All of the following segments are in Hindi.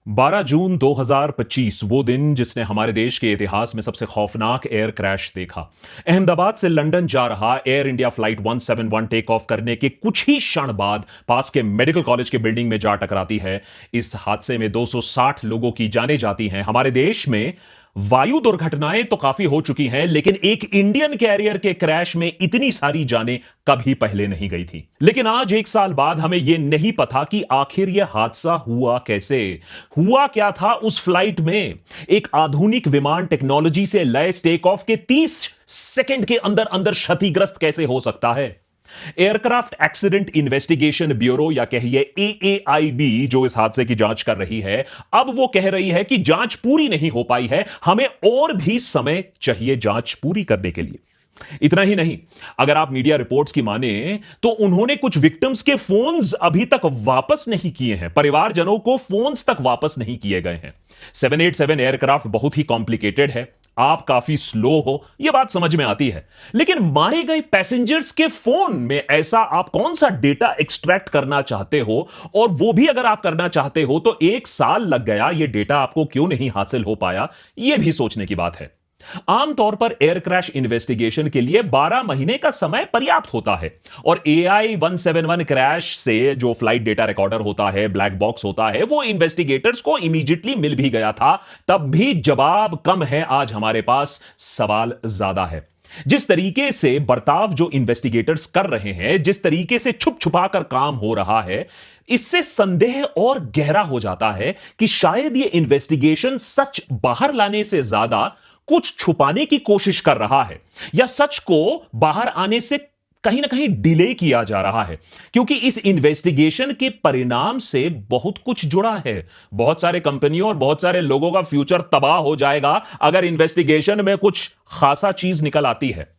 12 जून 2025 वो दिन जिसने हमारे देश के इतिहास में सबसे खौफनाक एयर क्रैश देखा। अहमदाबाद से लंदन जा रहा Air India flight 171 take off करने के कुछ ही क्षण बाद पास के मेडिकल कॉलेज के बिल्डिंग में जा टकराती है। इस हादसे में 260 लोगों की जानें जाती हैं। हमारे देश में वायु दुर्घटनाएं तो काफी हो चुकी हैं, लेकिन एक इंडियन कैरियर के क्रैश में इतनी सारी जानें कभी पहले नहीं गई थी। लेकिन आज 1 साल बाद हमें यह नहीं पता कि आखिर यह हादसा हुआ कैसे, हुआ क्या था उस फ्लाइट में। एक आधुनिक विमान टेक्नोलॉजी से लैस टेक ऑफ के 30 सेकंड के अंदर अंदर क्षतिग्रस्त कैसे हो सकता है। एयरक्राफ्ट एक्सीडेंट इन्वेस्टिगेशन ब्यूरो या कहिए एएआईबी जो इस हादसे की जांच कर रही है, अब वो कह रही है कि जांच पूरी नहीं हो पाई है, हमें और भी समय चाहिए जांच पूरी करने के लिए। इतना ही नहीं, अगर आप मीडिया रिपोर्ट्स की माने तो उन्होंने कुछ विक्टिम्स के फोन्स अभी तक वापस नहीं किए हैं, परिवारजनों को फोन्स तक वापस नहीं किए गए हैं। 787 एयरक्राफ्ट बहुत ही कॉम्प्लिकेटेड है, आप काफी स्लो हो, यह बात समझ में आती है, लेकिन मारे गए पैसेंजर्स के फोन में ऐसा आप कौन सा डेटा एक्सट्रैक्ट करना चाहते हो, और वो भी अगर आप करना चाहते हो तो 1 साल लग गया, यह डेटा आपको क्यों नहीं हासिल हो पाया, यह भी सोचने की बात है। आमतौर पर एयर क्रैश इन्वेस्टिगेशन के लिए 12 महीने का समय पर्याप्त होता है, और AI 171 क्रैश से जो फ्लाइट डेटा रिकॉर्डर होता है, ब्लैक बॉक्स होता है, वो इन्वेस्टिगेटर्स को इमीडिएटली मिल भी गया था। तब भी जवाब कम है, आज हमारे पास सवाल ज्यादा है। जिस तरीके से बर्ताव जो इन्वेस्टिगेटर्स कर रहे हैं, जिस तरीके से छुप छुपा कर काम हो रहा है, इससे संदेह और गहरा हो जाता है कि शायद ये इन्वेस्टिगेशन सच बाहर लाने से ज्यादा कुछ छुपाने की कोशिश कर रहा है, या सच को बाहर आने से कहीं ना कहीं डिले किया जा रहा है। क्योंकि इस इन्वेस्टिगेशन के परिणाम से बहुत कुछ जुड़ा है। बहुत सारे कंपनियों और बहुत सारे लोगों का फ्यूचर तबाह हो जाएगा अगर इन्वेस्टिगेशन में कुछ खासा चीज निकल आती है।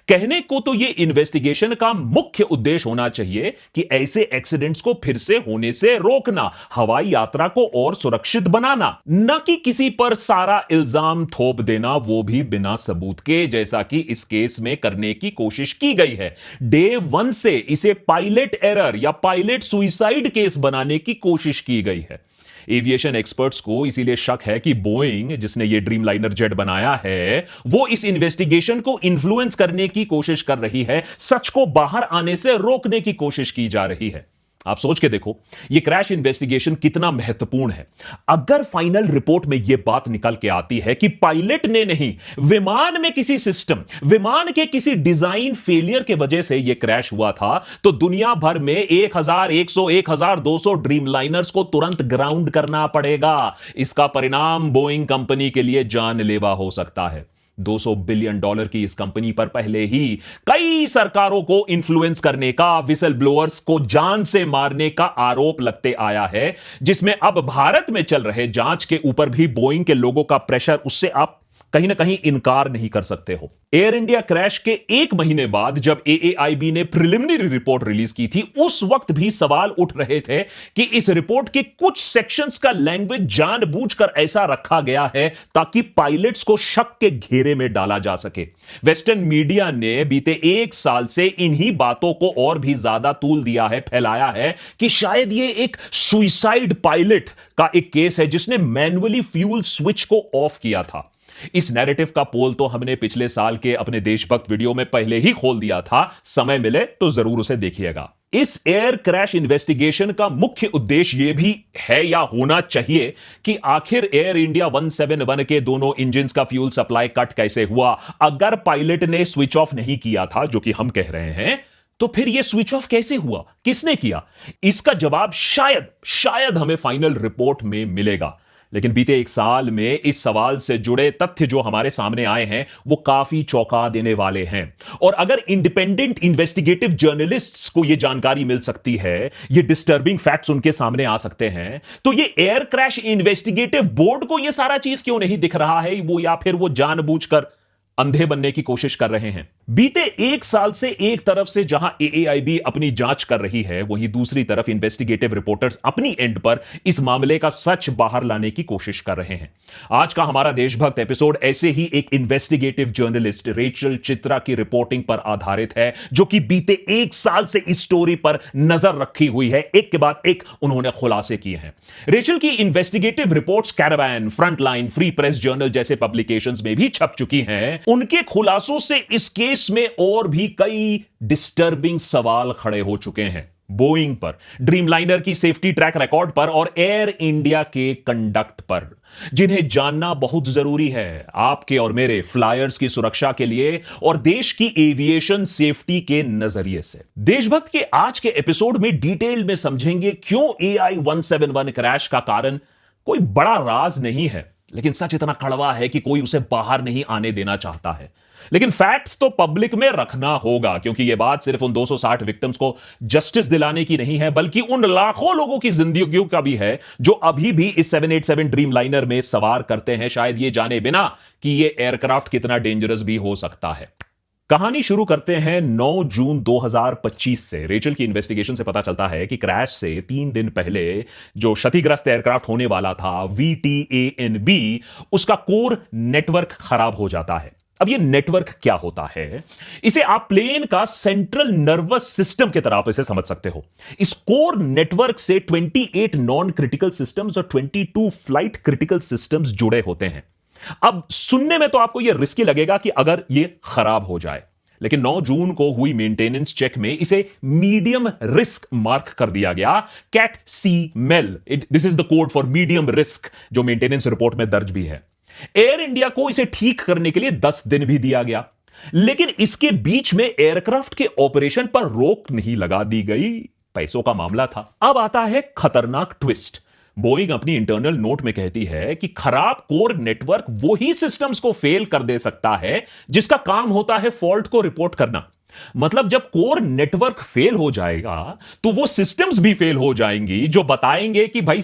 कहने को तो यह इन्वेस्टिगेशन का मुख्य उद्देश्य होना चाहिए कि ऐसे एक्सीडेंट्स को फिर से होने से रोकना, हवाई यात्रा को और सुरक्षित बनाना, न कि किसी पर सारा इल्जाम थोप देना, वो भी बिना सबूत के, जैसा कि इस केस में करने की कोशिश की गई है। डे 1 से इसे पायलट एरर या पायलट सुइसाइड केस बनाने की कोशिश की गई है। एविएशन एक्सपर्ट्स को इसीलिए शक है कि बोइंग, जिसने ये ड्रीमलाइनर जेट बनाया है, वो इस इन्वेस्टिगेशन को इन्फ्लुएंस करने की कोशिश कर रही है, सच को बाहर आने से रोकने की कोशिश की जा रही है। आप सोच के देखो, यह क्रैश इन्वेस्टिगेशन कितना महत्वपूर्ण है। अगर फाइनल रिपोर्ट में यह बात निकल के आती है कि पायलट ने नहीं, विमान में किसी सिस्टम, विमान के किसी डिजाइन फेलियर के वजह से यह क्रैश हुआ था, तो दुनिया भर में 1100, 1200 ड्रीमलाइनर्स को तुरंत ग्राउंड करना पड़ेगा। इसका परिणाम बोइंग कंपनी के लिए जानलेवा हो सकता है। $200 बिलियन की इस कंपनी पर पहले ही कई सरकारों को इन्फ्लुएंस करने का, विसल ब्लोअर्स को जान से मारने का आरोप लगते आया है, जिसमें अब भारत में चल रहे जांच के ऊपर भी बोइंग के लोगों का प्रेशर, उससे आप कहीं ना कहीं इनकार नहीं कर सकते हो। एयर इंडिया क्रैश के 1 महीने बाद जब एएआईबी ने प्रिलिमिनरी रिपोर्ट रिलीज की थी, उस वक्त भी सवाल उठ रहे थे कि इस रिपोर्ट के कुछ सेक्शंस का लैंग्वेज जानबूझकर ऐसा रखा गया है ताकि पायलट्स को शक के घेरे में डाला जा सके। वेस्टर्न मीडिया ने बीते 1 साल से इन्हीं बातों को और भी ज्यादा तूल दिया है, फैलाया है कि शायद ये एक सुइसाइड पायलट का एक केस है जिसने मैन्युअली फ्यूल स्विच को ऑफ किया था। इस नैरेटिव का पोल तो हमने पिछले साल के अपने देशभक्त वीडियो में पहले ही खोल दिया था, समय मिले तो जरूर उसे देखिएगा। इस एयर क्रैश इन्वेस्टिगेशन का मुख्य उद्देश्य यह भी है या होना चाहिए कि आखिर एयर इंडिया 171 के दोनों इंजन्स का फ्यूल सप्लाई कट कैसे हुआ। अगर पायलट ने स्विच ऑफ नहीं किया था, जो कि हम कह रहे हैं, तो फिर यह स्विच ऑफ कैसे हुआ, किसने किया? इसका जवाब शायद हमें फाइनल रिपोर्ट में मिलेगा। लेकिन बीते 1 साल में इस सवाल से जुड़े तथ्य जो हमारे सामने आए हैं, वो काफी चौंका देने वाले हैं। और अगर इंडिपेंडेंट इन्वेस्टिगेटिव जर्नलिस्ट्स को यह जानकारी मिल सकती है, ये डिस्टर्बिंग फैक्ट्स उनके सामने आ सकते हैं, तो ये एयर क्रैश इन्वेस्टिगेटिव बोर्ड को यह सारा चीज क्यों नहीं दिख रहा है? वो या फिर वो जानबूझकर अंधे बनने की कोशिश कर रहे हैं। बीते एक साल से एक तरफ से जहां एएआईबी अपनी जांच कर रही है, वहीं दूसरी तरफ इन्वेस्टिगेटिव रिपोर्टर्स अपनी एंड पर इस मामले का सच बाहर लाने की कोशिश कर रहे हैं। आज का हमारा देशभक्त एपिसोड ऐसे ही एक इन्वेस्टिगेटिव जर्नलिस्ट रेचल चित्रा की रिपोर्टिंग पर आधारित है, जो कि बीते एक साल से इस स्टोरी पर नजर रखी हुई है। एक के बाद एक उन्होंने खुलासे किए हैं। रेचल की investigative reports Caravan, frontline, free press journal जैसे पब्लिकेशंस में भी छप चुकी हैं। उनके खुलासों से इस केस में और भी कई डिस्टर्बिंग सवाल खड़े हो चुके हैं। बोइंग पर, ड्रीमलाइनर की सेफ्टी ट्रैक रिकॉर्ड पर और एयर इंडिया के कंडक्ट पर, जिन्हें जानना बहुत जरूरी है आपके और मेरे फ्लायर्स की सुरक्षा के लिए और देश की एविएशन सेफ्टी के नजरिए से। देशभक्त के आज के एपिसोड में डिटेल में समझेंगे क्यों AI-171 क्रैश का कारण कोई बड़ा राज नहीं है, लेकिन सच इतना कड़वा है कि कोई उसे बाहर नहीं आने देना चाहता है। लेकिन फैक्ट्स तो पब्लिक में रखना होगा, क्योंकि यह बात सिर्फ उन 260 विक्टिम्स को जस्टिस दिलाने की नहीं है, बल्कि उन लाखों लोगों की जिंदगियों का भी है जो अभी भी इस 787 ड्रीम लाइनर में सवार करते हैं, शायद ये जाने बिना कि यह एयरक्राफ्ट कितना डेंजरस भी हो सकता है। कहानी शुरू करते हैं 9 जून 2025 से। रेचल की इन्वेस्टिगेशन से पता चलता है कि क्रैश से 3 दिन पहले जो क्षतिग्रस्त एयरक्राफ्ट होने वाला था VTANB, उसका कोर नेटवर्क खराब हो जाता है। अब ये नेटवर्क क्या होता है? इसे आप प्लेन का सेंट्रल नर्वस सिस्टम की तरह आप इसे समझ सकते हो। इस कोर नेटवर्क से 28 नॉन क्रिटिकल सिस्टम्स और 22 फ्लाइट क्रिटिकल सिस्टम्स जुड़े होते हैं। अब सुनने में तो आपको यह रिस्की लगेगा कि अगर यह खराब हो जाए, लेकिन 9 जून को हुई मेंटेनेंस चेक में इसे मीडियम रिस्क मार्क कर दिया गया, cat C MEL. This is the code for medium risk, जो मेंटेनेंस रिपोर्ट में दर्ज भी है। एयर इंडिया को इसे ठीक करने के लिए 10 दिन भी दिया गया, लेकिन इसके बीच में एयरक्राफ्ट के ऑपरेशन पर रोक नहीं लगा दी गई। पैसों का मामला था। अब आता है खतरनाक ट्विस्ट। बोइंग अपनी इंटरनल नोट में कहती है कि खराब कोर नेटवर्क वो ही सिस्टम्स को फेल कर दे सकता है जिसका काम होता है फॉल्ट को रिपोर्ट करना। मतलब जब कोर नेटवर्क फेल हो जाएगा तो वो सिस्टम्स भी फेल हो जाएंगी जो बताएंगे कि भाई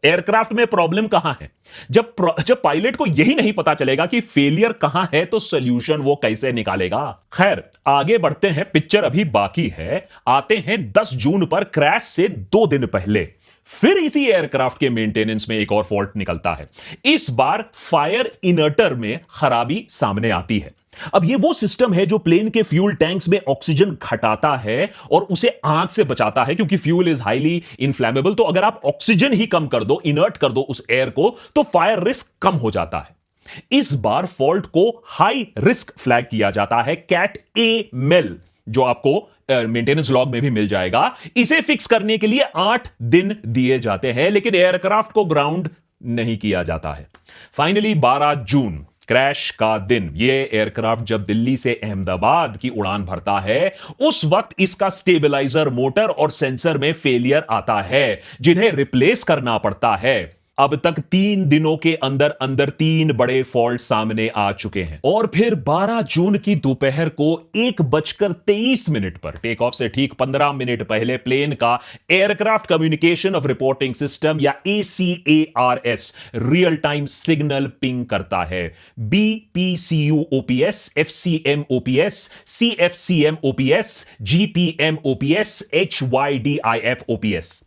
एयरक्राफ्ट में प्रॉब्लम कहां है। जब पायलट को यही नहीं पता चलेगा कि फेलियर कहां है तो सॉल्यूशन वो कैसे निकालेगा। खैर, आगे बढ़ते हैं, पिक्चर अभी बाकी है। आते हैं 10 जून पर, क्रैश से 2 दिन पहले फिर इसी एयरक्राफ्ट के मेंटेनेंस में एक और फॉल्ट निकलता है। इस बार फायर इनर्टर में खराबी सामने आती है। अब ये वो सिस्टम है जो प्लेन के फ्यूल टैंक्स में ऑक्सीजन घटाता है और उसे आग से बचाता है, क्योंकि फ्यूल इज हाईली इनफ्लेमेबल। तो अगर आप ऑक्सीजन ही कम कर दो, इनर्ट कर दो उस एयर को, तो फायर रिस्क कम हो जाता है। इस बार फॉल्ट को हाई रिस्क फ्लैग किया जाता है, कैट ए मेल, जो आपको मेंटेनेंस लॉग में भी मिल जाएगा। इसे फिक्स करने के लिए 8 दिन दिए जाते हैं, लेकिन एयरक्राफ्ट को ग्राउंड नहीं किया जाता है। फाइनली 12 जून, क्रैश का दिन, यह एयरक्राफ्ट जब दिल्ली से अहमदाबाद की उड़ान भरता है, उस वक्त इसका स्टेबलाइजर, मोटर और सेंसर में फेलियर आता है, जिन्हें रिप्लेस करना पड़ता है। अब तक 3 दिनों के अंदर अंदर 3 बड़े फॉल्ट सामने आ चुके हैं। और फिर 12 जून की दोपहर को 1:23 पर, टेक ऑफ से ठीक 15 मिनट पहले, प्लेन का aircraft communication of reporting system या ACARS real time signal ping करता है। BPCU-OPS, FCM-OPS, CFCM-OPS, GPM-OPS, HYDIF-OPS।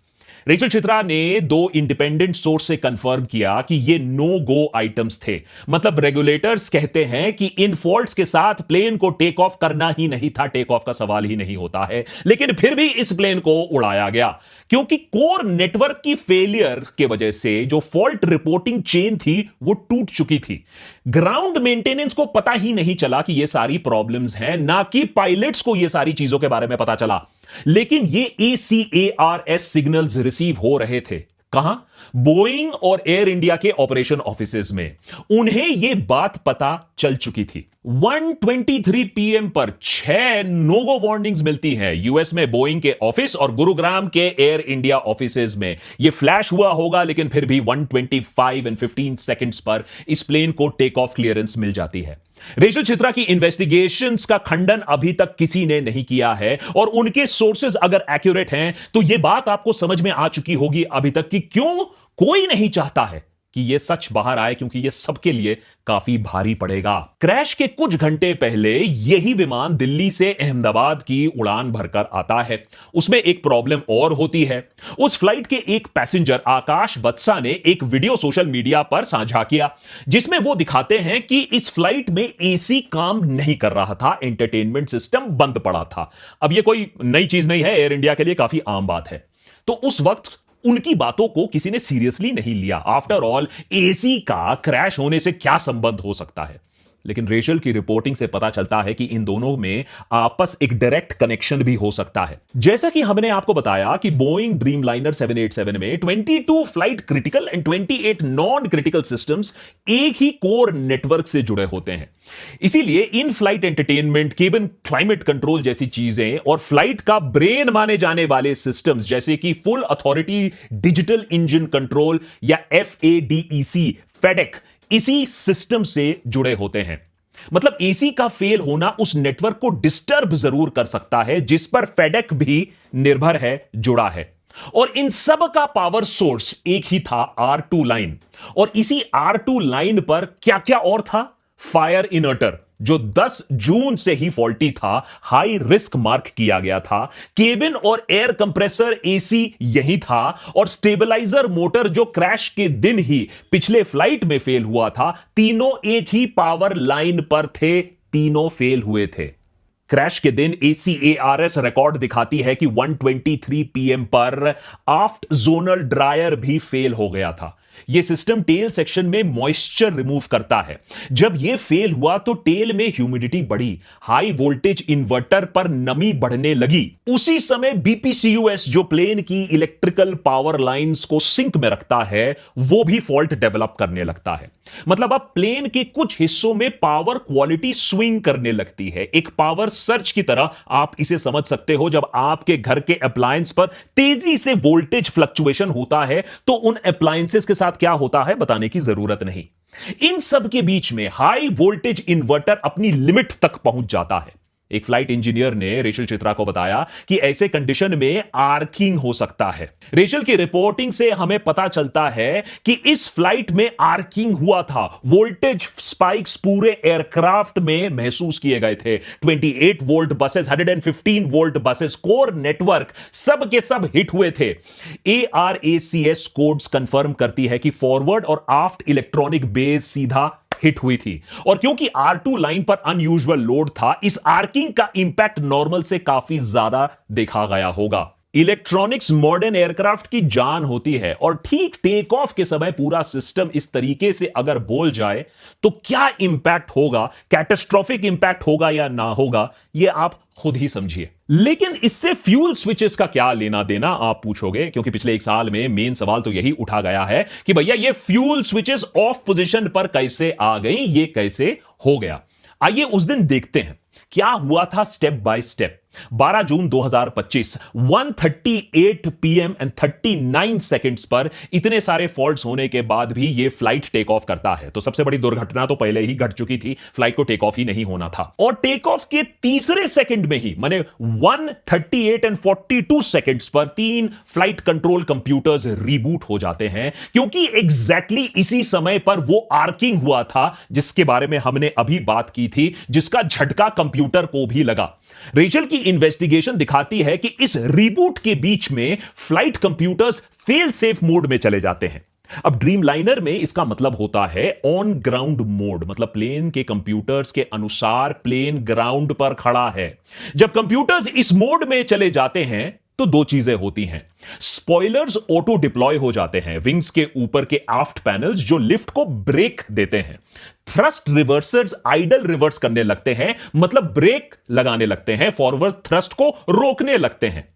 Rachel Chitra ने 2 इंडिपेंडेंट सोर्स से कंफर्म किया कि ये नो गो आइटम्स थे। मतलब रेगुलेटर्स कहते हैं कि इन फॉल्ट्स के साथ प्लेन को टेक ऑफ करना ही नहीं था, टेक ऑफ का सवाल ही नहीं होता है। लेकिन फिर भी इस प्लेन को उड़ाया गया, क्योंकि कोर नेटवर्क की फेलियर के वजह से जो फॉल्ट रिपोर्टिंग चेन थी वो टूट चुकी थी। ग्राउंड मेंटेनेंस को पता ही नहीं चला कि ये सारी प्रॉब्लम्स हैं, ना कि पायलट्स को ये सारी चीजों के बारे में पता चला। लेकिन ये ACARS सिग्नल्स रिसीव हो रहे थे कहां? बोइंग और एयर इंडिया के ऑपरेशन ऑफिसेज में। उन्हें यह बात पता चल चुकी थी। 1:23 PM पर 6 नोगो वार्निंग्स मिलती हैं यूएस में बोइंग के ऑफिस और गुरुग्राम के एयर इंडिया ऑफिसेज में। यह फ्लैश हुआ होगा, लेकिन फिर भी 1:25 पर इस प्लेन को टेक ऑफ क्लियरेंस मिल जाती है। रेचल चित्रा की इन्वेस्टिगेशंस का खंडन अभी तक किसी ने नहीं किया है, और उनके सोर्सेज अगर एक्यूरेट हैं तो यह बात आपको समझ में आ चुकी होगी अभी तक कि क्यों कोई नहीं चाहता है कि यह सच बाहर आए, क्योंकि यह सबके लिए काफी भारी पड़ेगा। क्रैश के कुछ घंटे पहले यही विमान दिल्ली से अहमदाबाद की उड़ान भरकर आता है। उसमें एक प्रॉब्लम और होती है। उस फ्लाइट के एक पैसेंजर आकाश बत्सा ने एक वीडियो सोशल मीडिया पर साझा किया, जिसमें वो दिखाते हैं कि इस फ्लाइट में एसी काम नहीं कर रहा था, एंटरटेनमेंट सिस्टम बंद पड़ा था। अब यह कोई नई चीज नहीं है, एयर इंडिया के लिए काफी आम बात है। तो उस वक्त उनकी बातों को किसी ने सीरियसली नहीं लिया। आफ्टर ऑल एसी का क्रैश होने से क्या संबंध हो सकता है? लेकिन रेचल की रिपोर्टिंग से पता चलता है कि इन दोनों में आपस एक डायरेक्ट कनेक्शन भी हो सकता है। जैसा कि हमने आपको बताया कि बोइंग ड्रीमलाइनर 787 में 22 flight critical and 28 non critical systems एक ही कोर नेटवर्क से जुड़े होते हैं। इसीलिए in flight entertainment, cabin climate control जैसी चीजें और फ्लाइट का ब्रेन माने जाने वाले सिस्टम्स जैसे कि full authority digital engine control या FADEC, फेडेक, इसी सिस्टम से जुड़े होते हैं। मतलब एसी का फेल होना उस नेटवर्क को डिस्टर्ब जरूर कर सकता है जिस पर फेडेक भी निर्भर है, जुड़ा है। और इन सब का पावर सोर्स एक ही था, R2 लाइन। और इसी R2 लाइन पर क्या क्या और था? फायर इनर्टर, जो 10 जून से ही फॉल्टी था, हाई रिस्क मार्क किया गया था। केबिन और एयर कंप्रेसर एसी यही था। और स्टेबलाइजर मोटर, जो क्रैश के दिन ही पिछले फ्लाइट में फेल हुआ था, तीनों एक ही पावर लाइन पर थे, तीनों फेल हुए थे। क्रैश के दिन ACARS रिकॉर्ड दिखाती है कि 1:23 PM पर आफ्ट जोनल ड्रायर भी फेल हो गया था। यह सिस्टम टेल सेक्शन में मॉइस्चर रिमूव करता है। जब यह फेल हुआ तो टेल में ह्यूमिडिटी बढ़ी, हाई वोल्टेज इन्वर्टर पर नमी बढ़ने लगी। उसी समय BPCUS, जो प्लेन की इलेक्ट्रिकल पावर लाइंस को सिंक में रखता है, वो भी फॉल्ट डेवलप करने लगता है। मतलब अब प्लेन के कुछ हिस्सों में पावर क्वालिटी स्विंग करने लगती है। एक पावर सर्च की तरह आप इसे समझ सकते हो। जब आपके घर के अप्लायंस पर तेजी से वोल्टेज फ्लक्चुएशन होता है तो उन अप्लायंसेस के साथ क्या होता है बताने की जरूरत नहीं। इन सब के बीच में हाई वोल्टेज इन्वर्टर अपनी लिमिट तक पहुंच जाता है। एक फ्लाइट इंजीनियर ने रेचल चित्रा को बताया कि ऐसे कंडीशन में आर्किंग हो सकता है। रेचल की रिपोर्टिंग से हमें पता चलता है कि इस फ्लाइट में आर्किंग हुआ था। वोल्टेज स्पाइक्स पूरे एयरक्राफ्ट में महसूस किए गए थे। 28 volt buses, 115 volt buses, core network सब के सब हिट हुए थे। ARACS कोड्स कंफर्म करती है कि फॉरवर्ड और आफ्ट इलेक्ट्रॉनिक बेस सीधा हिट हुई थी। और क्योंकि R2 लाइन पर अनयूजुअल लोड था, इस आर्किंग का इंपैक्ट नॉर्मल से काफी ज्यादा देखा गया होगा। इलेक्ट्रॉनिक्स मॉडर्न एयरक्राफ्ट की जान होती है और ठीक टेक ऑफ के समय पूरा सिस्टम इस तरीके से अगर बोल जाए तो क्या इंपैक्ट होगा, कैटास्ट्रोफिक इंपैक्ट होगा या ना होगा, यह आप खुद ही समझिए। लेकिन इससे फ्यूल स्विचेस का क्या लेना देना, आप पूछोगे, क्योंकि पिछले एक साल में मेन सवाल तो यही उठा गया है कि भैया ये फ्यूल स्विचेस ऑफ पोजीशन पर कैसे आ गई, ये कैसे हो गया। आइए उस दिन देखते हैं क्या हुआ था step by step. 12 June 2025 1:38 PM and 39 seconds पर इतने सारे फॉल्ट्स होने के बाद भी यह फ्लाइट टेक ऑफ करता है। तो सबसे बड़ी दुर्घटना तो पहले ही घट चुकी थी, फ्लाइट को टेक ऑफ ही नहीं होना था। और टेक ऑफ के तीसरे सेकंड में ही, माने 1:38 एंड 42 सेकंड्स पर 3 फ्लाइट कंट्रोल कंप्यूटर्स रीबूट हो जाते हैं, क्योंकि एग्जैक्टली इसी समय पर वो आर्किंग हुआ था जिसके बारे में हमने अभी बात की थी, जिसका झटका कंप्यूटर को भी लगा। रेचल की इन्वेस्टिगेशन दिखाती है कि इस रीबूट के बीच में flight computers fail safe mode में चले जाते हैं। अब ड्रीमलाइनर में इसका मतलब होता है ऑन ग्राउंड मोड, मतलब प्लेन के कंप्यूटर्स के अनुसार प्लेन ग्राउंड पर खड़ा है। जब कंप्यूटर्स इस मोड में चले जाते हैं तो दो चीजें होती हैं। स्पॉयलर्स ऑटो डिप्लॉय हो जाते हैं, विंग्स के ऊपर के आफ्ट पैनल्स जो लिफ्ट को ब्रेक देते हैं। थ्रस्ट रिवर्सर्स आइडल रिवर्स करने लगते हैं, मतलब ब्रेक लगाने लगते हैं, फॉरवर्ड थ्रस्ट को रोकने लगते हैं।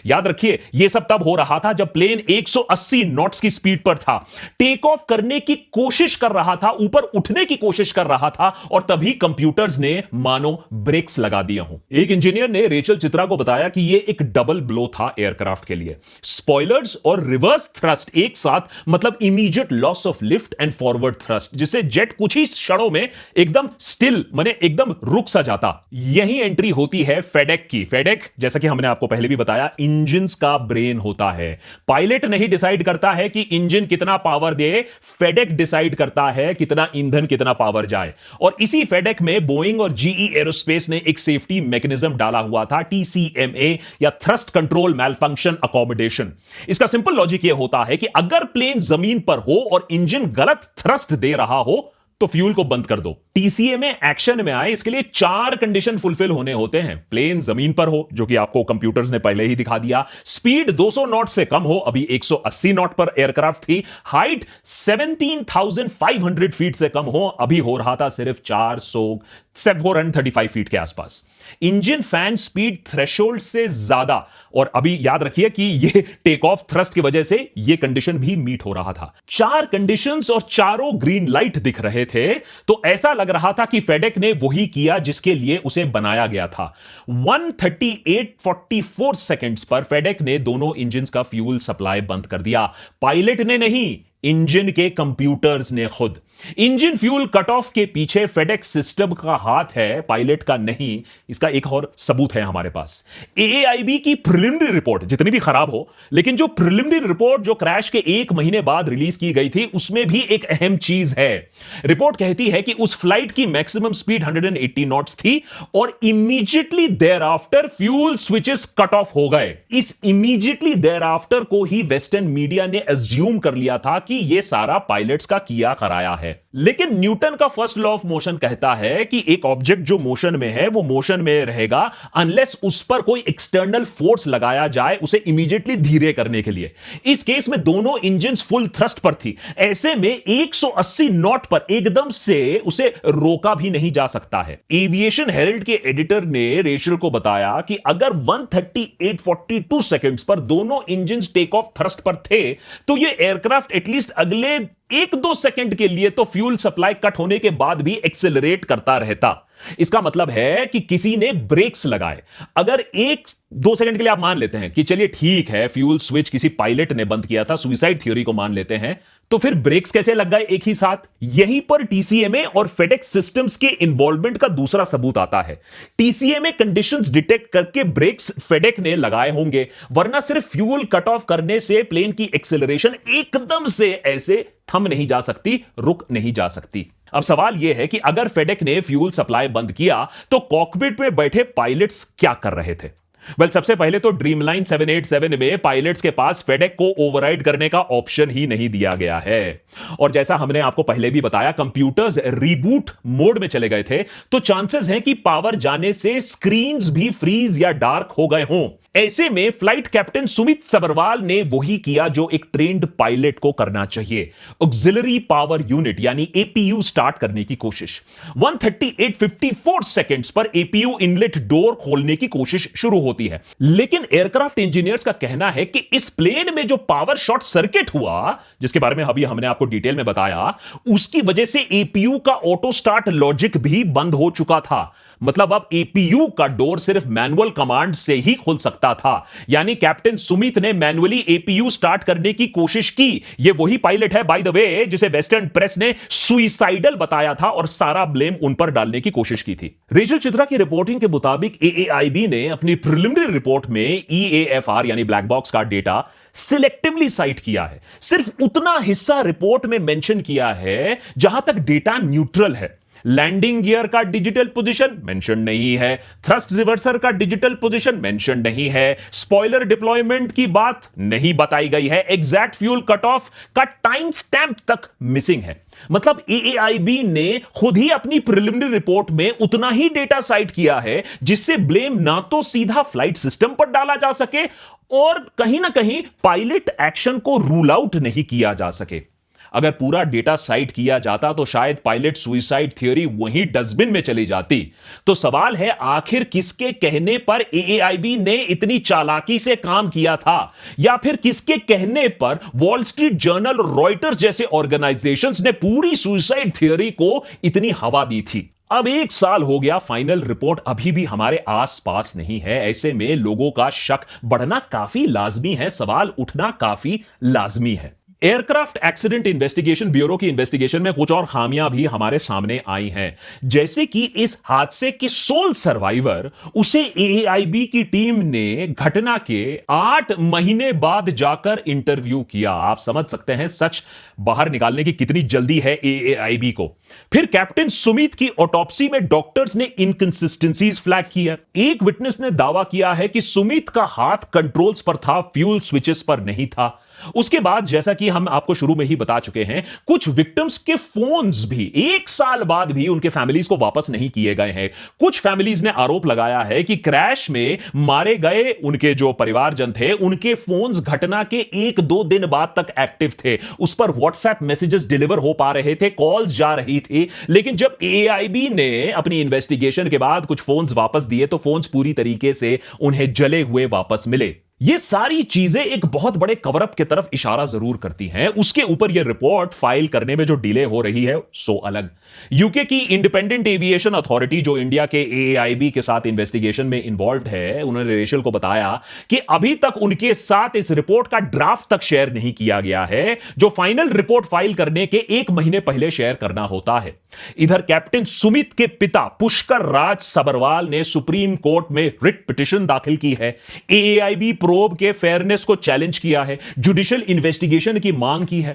याद रखिए, यह सब तब हो रहा था जब प्लेन 180 नॉट्स की स्पीड पर था, टेक ऑफ करने की कोशिश कर रहा था, ऊपर उठने की कोशिश कर रहा था, और तभी कंप्यूटर्स ने मानो ब्रेक्स लगा दिया हूं। एक इंजीनियर ने रेचल चित्रा को बताया कि यह एक डबल ब्लो था एयरक्राफ्ट के लिए। स्पॉयलर्स और रिवर्स थ्रस्ट एक साथ, मतलब immediate loss of lift and forward thrust, जिससे जेट कुछ ही क्षणों में एकदम स्टिल, माने एकदम रुक सा जाता। यही एंट्री होती है फेडेक की। फेडेक, जैसा कि हमने आपको पहले भी बताया, इंजन का ब्रेन होता है। पायलट नहीं डिसाइड करता है कि इंजन कितना पावर दे, फेडेक डिसाइड करता है कितना ईंधन कितना पावर जाए। और इसी फेडेक में बोइंग और जीई एरोस्पेस ने एक सेफ्टी मैकेनिज्म डाला हुआ था, टीसीएमए या थ्रस्ट कंट्रोल मैलफंक्शन अकोमोडेशन। इसका सिंपल लॉजिक यह होता है कि अगर प्लेन जमीन पर हो और इंजन गलत थ्रस्ट दे रहा हो तो फ्यूल को बंद कर दो। टीसीएमए एक्शन में आए इसके लिए 4 कंडीशन फुलफिल होने होते हैं। प्लेन जमीन पर हो, जो कि आपको कंप्यूटर्स ने पहले ही दिखा दिया। स्पीड 200 नॉट से कम हो, अभी 180 नॉट पर एयरक्राफ्ट थी। हाइट 17,500 फीट से कम हो, अभी हो रहा था सिर्फ 435 फीट के आसपास। इंजन फैन स्पीड थ्रेशोल्ड से ज्यादा, और अभी याद रखिए कि ये टेक ऑफ थ्रस्ट की वजह से ये कंडीशन भी मीट हो रहा था। 4 कंडीशंस और चारों ग्रीन लाइट दिख रहे थे, तो ऐसा लग रहा था कि फेडेक ने वही किया जिसके लिए उसे बनाया गया था। 138.44 सेकेंड्स पर फेडेक ने दोनों इंजन का फ्यूल सप्लाई बंद कर दिया। पायलट ने नहीं, इंजन के कंप्यूटर्स ने खुद। इंजन फ्यूल कट ऑफ के पीछे फेडेक्स सिस्टम का हाथ है, पायलट का नहीं। इसका एक और सबूत है हमारे पास। एएआईबी की प्रिलिमिनरी रिपोर्ट जितनी भी खराब हो, लेकिन जो प्रिलिमिनरी रिपोर्ट जो क्रैश के 1 महीने बाद रिलीज की गई थी, उसमें भी एक अहम चीज है। रिपोर्ट कहती है कि उस फ्लाइट की मैक्सिमम स्पीड 180 नॉट्स थी और immediately thereafter fuel switches cut off हो गए। इस इमीडिएटली देयर आफ्टर को ही वेस्टर्न मीडिया ने अज्यूम कर लिया था कि यह सारा पायलट्स का किया कराया है। लेकिन न्यूटन का फर्स्ट लॉ ऑफ मोशन कहता है कि एक ऑब्जेक्ट जो मोशन में है वो मोशन में रहेगा अनलेस उस पर कोई एक्सटर्नल फोर्स लगाया जाए उसे इमीडिएटली धीरे करने के लिए। इस केस में दोनों इंजन्स फुल थ्रस्ट पर थी, ऐसे में 180 नॉट पर एकदम से उसे रोका भी नहीं जा सकता है। एविएशन हेरल्ड के एडिटर ने रेचल को बताया कि अगर 138.42 सेकेंड्स पर दोनों इंजन्स टेक ऑफ थ्रस्ट पर थे तो ये एयरक्राफ्ट एटलीस्ट अगले 1-2 सेकंड के लिए तो फ्यूल सप्लाई कट होने के बाद भी एक्सेलरेट करता रहता। इसका मतलब है कि किसी ने ब्रेक्स लगाए। अगर 1-2 सेकंड के लिए आप मान लेते हैं कि चलिए ठीक है, फ्यूल स्विच किसी पायलट ने बंद किया था, सुसाइड थ्योरी को मान लेते हैं, तो फिर ब्रेक्स कैसे लग गए एक ही साथ? यहीं पर टीसीएमए और फेडेक्स सिस्टम्स के इन्वॉल्वमेंट का दूसरा सबूत आता है। टीसीएमए कंडीशंस डिटेक्ट करके ब्रेक्स फेडेक ने लगाए होंगे, वरना सिर्फ फ्यूल कट ऑफ करने से प्लेन की एक्सेलरेशन एकदम से ऐसे थम नहीं जा सकती, रुक नहीं जा सकती। अब सवाल यह है कि अगर फेडेक ने फ्यूल सप्लाई बंद किया तो कॉकपिट में बैठे पायलट्स क्या कर रहे थे? सबसे पहले तो ड्रीमलाइन 787 में पायलट्स के पास फेडेक को ओवरराइड करने का ऑप्शन ही नहीं दिया गया है। और जैसा हमने आपको पहले भी बताया, कंप्यूटर्स रिबूट मोड में चले गए थे, तो चांसेस हैं कि पावर जाने से स्क्रीन्स भी फ्रीज या डार्क हो गए हों। ऐसे में फ्लाइट कैप्टन सुमित सबरवाल ने वही किया जो एक ट्रेन्ड पायलट को करना चाहिए, ऑक्सिलरी पावर यूनिट यानी एपीयू स्टार्ट करने की कोशिश। 138.54 सेकेंड्स पर एपीयू इनलेट डोर खोलने की कोशिश शुरू होती है, लेकिन एयरक्राफ्ट इंजीनियर्स का कहना है कि इस प्लेन में जो पावर शॉर्ट सर्किट हुआ, जिसके बारे में अभी हमने आपको डिटेल में बताया, उसकी वजह से एपीयू का ऑटो स्टार्ट लॉजिक भी बंद हो चुका था। मतलब अब एपीयू का डोर सिर्फ मैनुअल कमांड से ही खुल सकता था। यानी कैप्टन सुमित ने मैनुअली एपीयू स्टार्ट करने की कोशिश की। यह वही पायलट है बाय द वे जिसे वेस्टर्न प्रेस ने सुइसाइडल बताया था और सारा ब्लेम उन पर डालने की कोशिश की थी। रेचल चित्रा की रिपोर्टिंग के मुताबिक एएआईबी ने अपनी प्रिलिमिनरी रिपोर्ट में ईएएफआर यानी ब्लैक बॉक्स का डेटा सिलेक्टिवली साइट किया है। सिर्फ उतना हिस्सा रिपोर्ट में मेंशन किया है जहां तक डेटा न्यूट्रल है। लैंडिंग गियर का डिजिटल पोजीशन मेंशन नहीं है, थ्रस्ट रिवर्सर का डिजिटल पोजीशन मेंशन नहीं है, स्पॉइलर डिप्लॉयमेंट की बात नहीं बताई गई है, एग्जैक्ट फ्यूल कट ऑफ का टाइम स्टैंप तक मिसिंग है। मतलब एएआईबी ने खुद ही अपनी प्रिलिमिनरी रिपोर्ट में उतना ही डेटा साइट किया है जिससे ब्लेम ना तो सीधा फ्लाइट सिस्टम पर डाला जा सके और कहीं ना कहीं पायलट एक्शन को रूल आउट नहीं किया जा सके। अगर पूरा डेटा साइट किया जाता तो शायद पायलट सुइसाइड थ्योरी वहीं डस्टबिन में चली जाती। तो सवाल है, आखिर किसके कहने पर एएआईबी ने इतनी चालाकी से काम किया था, या फिर किसके कहने पर वॉल स्ट्रीट जर्नल, रॉयटर्स जैसे ऑर्गेनाइजेशंस ने पूरी सुइसाइड थ्योरी को इतनी हवा दी थी? अब 1 साल हो गया, फाइनल रिपोर्ट अभी भी हमारे आसपास नहीं है। ऐसे में लोगों का शक बढ़ना काफी लाजमी है, सवाल उठना काफी लाजमी है। एयरक्राफ्ट एक्सीडेंट इन्वेस्टिगेशन ब्यूरो की इन्वेस्टिगेशन में कुछ और खामियां भी हमारे सामने आई हैं, जैसे कि इस हादसे के सोल सर्वाइवर उसे एआईबी की टीम ने घटना के 8 महीने बाद जाकर इंटरव्यू किया। आप समझ सकते हैं सच बाहर निकालने की कितनी जल्दी है एआईबी को। फिर कैप्टन सुमित की ऑटोप्सी में डॉक्टर्स ने इनकंसिस्टेंसीज फ्लैग की है। एक विटनेस ने दावा किया है कि सुमित का हाथ कंट्रोल्स पर था, फ्यूल स्विचेस पर नहीं था। उसके बाद जैसा कि हम आपको शुरू में ही बता चुके हैं, कुछ विक्टिम्स के फोन्स भी 1 साल बाद भी उनके फैमिलीज को वापस नहीं किए गए हैं। कुछ फैमिलीज ने आरोप लगाया है कि क्रैश में मारे गए उनके जो परिवारजन थे, उनके फोन्स घटना के 1-2 दिन बाद तक एक्टिव थे। उस पर व्हाट्सएप मैसेजेस डिलीवर हो पा रहे थे, कॉल्स जा रही थी। लेकिन जब एआईबी ने अपनी इन्वेस्टिगेशन के बाद कुछ फोन्स वापस दिए तो फोन्स पूरी तरीके से उन्हें जले हुए वापस मिले। ये सारी चीजें एक बहुत बड़े कवरअप की तरफ इशारा जरूर करती हैं। उसके ऊपर यह रिपोर्ट फाइल करने में जो डिले हो रही है सो अलग। यूके की इंडिपेंडेंट एविएशन अथॉरिटी जो इंडिया के एआईबी के साथ इन्वेस्टिगेशन में इन्वॉल्व है, उन्होंने रेशल को बताया कि अभी तक उनके साथ इस रिपोर्ट का ड्राफ्ट तक शेयर नहीं किया गया है, जो फाइनल रिपोर्ट फाइल करने के 1 महीने पहले शेयर करना होता है। इधर कैप्टन सुमित के पिता पुष्कर राज सबरवाल ने सुप्रीम कोर्ट में रिट पिटिशन दाखिल की है। एआईबी प्रोब के फेयरनेस को चैलेंज किया है, जुडिशियल इन्वेस्टिगेशन की मांग की है।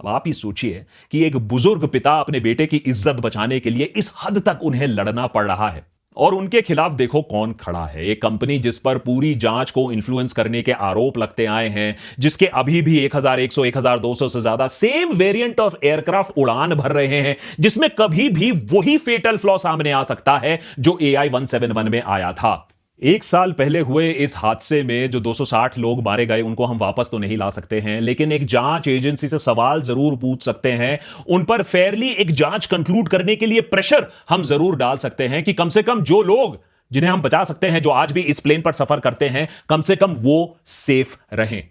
अब आप ही सोचिए कि एक बुजुर्ग पिता अपने बेटे की इज्जत बचाने के लिए इस हद तक उन्हें लड़ना पड़ रहा है। और उनके खिलाफ देखो कौन खड़ा है। एक कंपनी जिस पर पूरी जांच को इन्फ्लुएंस करने के आरोप लगते आए हैं, जिसके अभी भी 1100 1200 से ज्यादा सेम वेरिएंट ऑफ एयरक्राफ्ट उड़ान भर रहे हैं, जिसमें कभी भी वही फेटल फ्लॉ सामने आ सकता है जो AI 171 में आया था। 1 साल पहले हुए इस हादसे में जो 260 लोग मारे गए, उनको हम वापस तो नहीं ला सकते हैं, लेकिन एक जांच एजेंसी से सवाल जरूर पूछ सकते हैं। उन पर फेयरली एक जांच कंक्लूड करने के लिए प्रेशर हम जरूर डाल सकते हैं कि कम से कम जो लोग जिन्हें हम बचा सकते हैं, जो आज भी इस प्लेन पर सफर करते हैं, कम से कम वो सेफ रहें।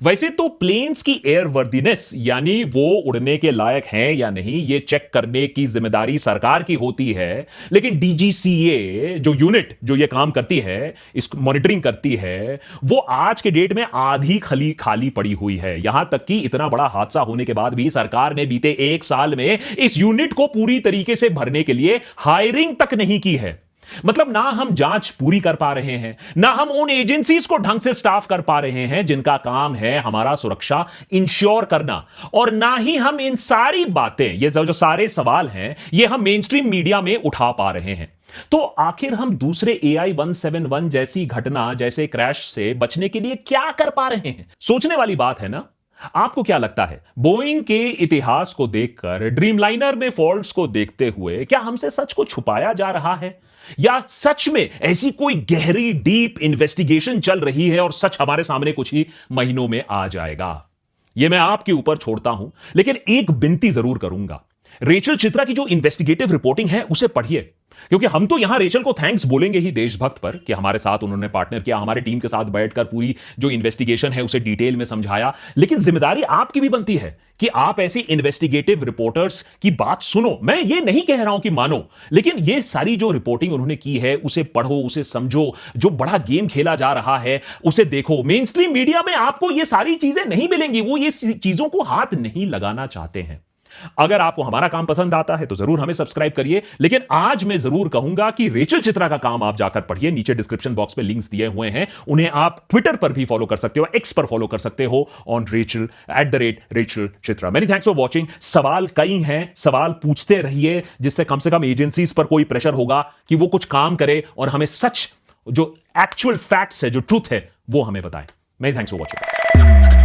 वैसे तो प्लेन्स की एयरवर्दीनेस यानी वो उड़ने के लायक हैं या नहीं, ये चेक करने की जिम्मेदारी सरकार की होती है, लेकिन डीजीसीए जो यूनिट जो ये काम करती है, इसको मॉनिटरिंग करती है, वो आज के डेट में आधी खाली पड़ी हुई है। यहां तक कि इतना बड़ा हादसा होने के बाद भी सरकार ने बीते 1 साल में इस यूनिट को पूरी तरीके से भरने के लिए हायरिंग तक नहीं की है। मतलब ना हम जांच पूरी कर पा रहे हैं, ना हम उन एजेंसीज को ढंग से स्टाफ कर पा रहे हैं जिनका काम है हमारा सुरक्षा इंश्योर करना, और ना ही हम इन सारी बातें, ये जो सारे सवाल हैं, ये हम मेन स्ट्रीम मीडिया में उठा पा रहे हैं। तो आखिर हम दूसरे AI 171 जैसी घटना, जैसे क्रैश से बचने के लिए क्या कर पा रहे हैं? सोचने वाली बात है ना। आपको क्या लगता है, बोइंग के इतिहास को देखकर, ड्रीमलाइनर में फॉल्ट्स को देखते हुए, क्या हमसे सच को छुपाया जा रहा है, या सच में ऐसी कोई गहरी डीप इन्वेस्टिगेशन चल रही है और सच हमारे सामने कुछ ही महीनों में आ जाएगा? यह मैं आपके ऊपर छोड़ता हूं, लेकिन एक विनती जरूर करूंगा। रेचल चित्रा की जो इन्वेस्टिगेटिव रिपोर्टिंग है उसे पढ़िए, क्योंकि हम तो यहां रेचल को थैंक्स बोलेंगे ही देशभक्त पर कि हमारे साथ उन्होंने पार्टनर किया, हमारे टीम के साथ बैठकर पूरी जो इन्वेस्टिगेशन है उसे डिटेल में समझाया। लेकिन जिम्मेदारी आपकी भी बनती है कि आप ऐसे इन्वेस्टिगेटिव रिपोर्टर्स की बात सुनो। मैं ये नहीं कह रहा हूं कि मानो, लेकिन ये सारी जो रिपोर्टिंग उन्होंने की है उसे पढ़ो, उसे समझो। जो बड़ा गेम खेला जा रहा है उसे देखो। मेन स्ट्रीम मीडिया में आपको ये सारी चीजें नहीं मिलेंगी, वो ये चीजों को हाथ नहीं लगाना चाहते हैं। अगर आपको हमारा काम पसंद आता है तो जरूर हमें सब्सक्राइब करिए, लेकिन आज मैं जरूर कहूंगा कि रेचल चित्रा का काम आप जाकर पढ़िए। नीचे डिस्क्रिप्शन बॉक्स में लिंक्स दिए हुए हैं, उन्हें आप ट्विटर पर भी फॉलो कर सकते हो, एक्स पर फॉलो कर सकते हो on Rachel @Rachel Chitra. Many thanks for watching. सवाल कई हैं, सवाल पूछते रहिए, जिससे कम से कम एजेंसीज पर कोई प्रेशर होगा कि वो कुछ काम करे और हमें सच, जो एक्चुअल फैक्ट्स है, जो ट्रूथ है, वो हमें बताएं। Many thanks for watching.